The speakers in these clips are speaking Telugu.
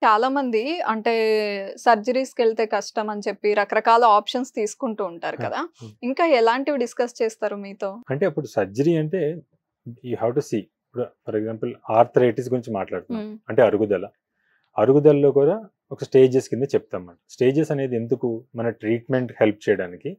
చాలా మంది అంటే సర్జరీస్‌కెళ్తే కష్టం అని చెప్పి రకరకాల ఆప్షన్స్ తీసుకుంటూ ఉంటారు ఆ! కదా! హ్మ్. ఇంకా ఎలాంటివి డిస్కస్ చేస్తారు మీతో? అంటే అప్పుడు సర్జరీ అంటే యూ హావ్ టు సీ. ఇప్పుడు ఫర్ ఎగ్జాంపుల్ ఆర్థరైటిస్ గురించి మాట్లాడుతున్నాం. హ్మ్. అంటే అరుగుదల. అరుగుదలలో కూడా ఒక స్టేజెస్ కింద చెప్తాం మనం. స్టేజెస్ అనేది ఎందుకు? మన ట్రీట్మెంట్ హెల్ప్ చేయడానికి,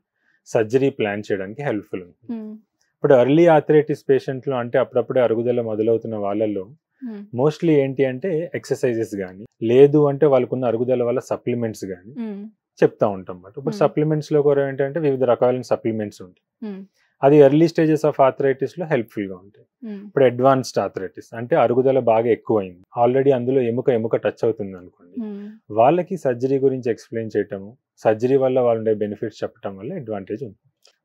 సర్జరీ ప్లాన్ చేయడానికి హెల్ప్‌ఫుల్ ఉంటుంది. హ్మ్. ఇప్పుడు ఎర్లీ ఆర్థరైటిస్ పేషెంట్‌లో అంటే అప్పుడప్పుడే అరుగుదల మొదలవుతున్న వాళ్ళలో హ్మ్. మోస్ట్‌లీ ఏంటి అంటే ఎక్సర్‌సైజెస్ గాని, లేదు అంటే వాళ్ళకున్న అరుగుదల వల్ల సప్లిమెంట్స్ గాని హ్మ్. చెప్తా ఉంటామన్నమాట. ఇప్పుడు హ్మ్. సప్లిమెంట్స్‌లో కూడా ఏంటంటే వివిధ రకాలైన సప్లిమెంట్స్ ఉంటాయి. హ్మ్. అది ఎర్లీ స్టేజెస్ ఆఫ్ ఆర్థరైటిస్‌లో హెల్ప్‌ఫుల్‌గా ఉంటాయి. హ్మ్. ఇప్పుడు అడ్వాన్స్డ్ ఆర్థరైటిస్ అంటే అరుగుదల బాగా ఎక్కువైంది. ఆల్రెడీ అందులో ఎముక టచ్ అవుతుందనుకోండి. హ్మ్. వాళ్ళకి సర్జరీ గురించి ఎక్స్‌ప్లెయిన్ చేయటము, సర్జరీ వల్ల వాళ్ళుండే బెనిఫిట్స్ చెప్పటం వల్ల అడ్వాంటేజ్ ఉంది.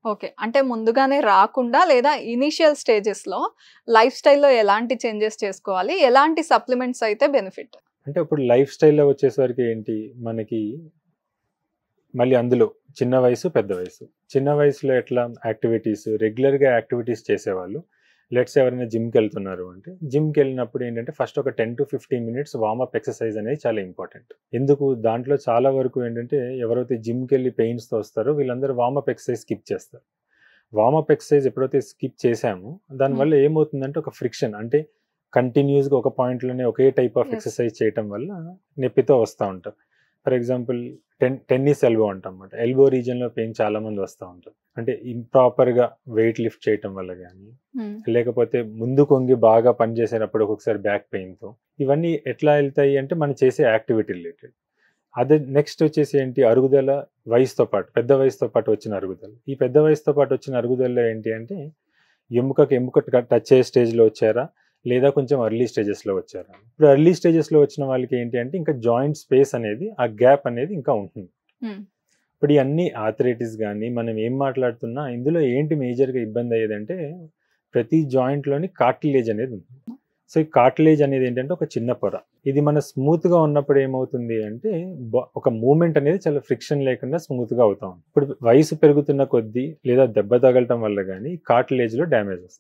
ఓకే. అంటే ముందుగానే రాకుండా లేదా ఇనీషియల్ స్టేజెస్‌లో లైఫ్ స్టైల్‌లో ఎలాంటి చేంజెస్ చేసుకోవాలి? ఎలాంటి సప్లిమెంట్స్ అయితే బెనిఫిట్? అంటే ఇప్పుడు లైఫ్ స్టైల్‌లో వచ్చేసరికి ఏంటి, మనకి మళ్ళీ అందులో చిన్న వయసు, పెద్ద వయసు. చిన్న వయసులో ఎట్లా యాక్టివిటీస్ రెగ్యులర్‌గా యాక్టివిటీస్ చేసేవాళ్ళు. లెట్స్ సే ఎవరైనా జిమ్‌కెళ్తున్నారు అంటే, జిమ్‌కెళ్ళినప్పుడు ఏంటంటే ఫస్ట్ ఒక 10-15 మినిట్స్ వార్మప్ ఎక్సర్‌సైజ్ అనేది చాలా ఇంపార్టెంట్. ఎందుకు? దాంట్లో చాలా వరకు ఏంటంటే ఎవరైతే జిమ్‌కెళ్ళి పెయిన్స్‌తో వస్తారో వీళ్ళందరూ వార్మప్ ఎక్సర్‌సైజ్ స్కిప్ చేస్తారు. వార్మప్ ఎక్సర్‌సైజ్ ఎప్పుడైతే స్కిప్ చేశామో హ్మ్. దానివల్ల ఏమవుతుందంటే ఒక ఫ్రిక్షన్ అంటే కంటిన్యూయస్‌గా ఒక పాయింట్‌లోనే ఒకే టైప్ ఆఫ్ యెస్. ఎక్సర్‌సైజ్ చేయటం వల్ల నొప్పితో వస్తా ఉంటారు. ఫర్ ఎగ్జాంపుల్ టెన్నిస్ ఎల్బో అంటామన్నమాట. ఎల్బో రీజియన్‌లో పెయిన్ చాలామంది వస్తా ఉంటారు. అంటే ఇంప్రాపర్‌గా వెయిట్ లిఫ్ట్ చేయటం వల్ల గాని, హ్మ్. లేకపోతే ముందుకు వంగి బాగా పని చేసేటప్పుడు ఒక్కొక్కసారి బ్యాక్ పెయిన్‌తో. ఇవన్నీ ఎట్లా ఎళ్తాయి అంటే మనం చేసే యాక్టివిటీ రిలేటెడ్. అదే నెక్స్ట్ వచ్చేసి ఏంటి అరుగుదల వయసుతో పాటు, పెద్ద వయసుతో పాటు వచ్చిన అరుగుదల. ఈ పెద్ద వయసుతో పాటు వచ్చిన అరుగుదలలో ఏంటి అంటే ఎముక టచ్ అయ్యే స్టేజ్‌లో వచ్చారా? లేదా కొంచెం ఎర్లీ స్టేజెస్‌లో వచ్చారా? ఇప్పుడు ఎర్లీ స్టేజెస్‌లో వచ్చిన వాళ్ళకి ఏంటి అంటే ఇంకా జాయింట్ స్పేస్ అనేది, ఆ గ్యాప్ అనేది ఇంకా ఉంటుంది. హ్మ్. ఇప్పుడు ఇయన్నీ ఆర్థరైటిస్ గాని, మనం ఏం మాట్లాడుతున్నా ఇందులో ఏంటి మేజర్‌గా ఇబ్బందయ్యేదంటే, ప్రతి జాయింట్‌లోని కార్టిలేజ్ అనేది ఉంటుంది. సో, ఈ కార్టిలేజ్ అనేది ఏంటంటే ఒక చిన్న పొర. ఇది మన స్మూత్‌గా ఉన్నప్పుడు ఏమవుతుంది అంటే, ఒక మూవ్‌మెంట్ అనేది చాలా ఫ్రిక్షన్ లేకుండా స్మూత్‌గా అవుతా ఉంది. ఇప్పుడు వయసు పెరుగుతున్న కొద్దీ లేదా దెబ్బ తగలటం వల్ల గాని కార్టిలేజ్‌లో డ్యామేజ్ వస్తుంది.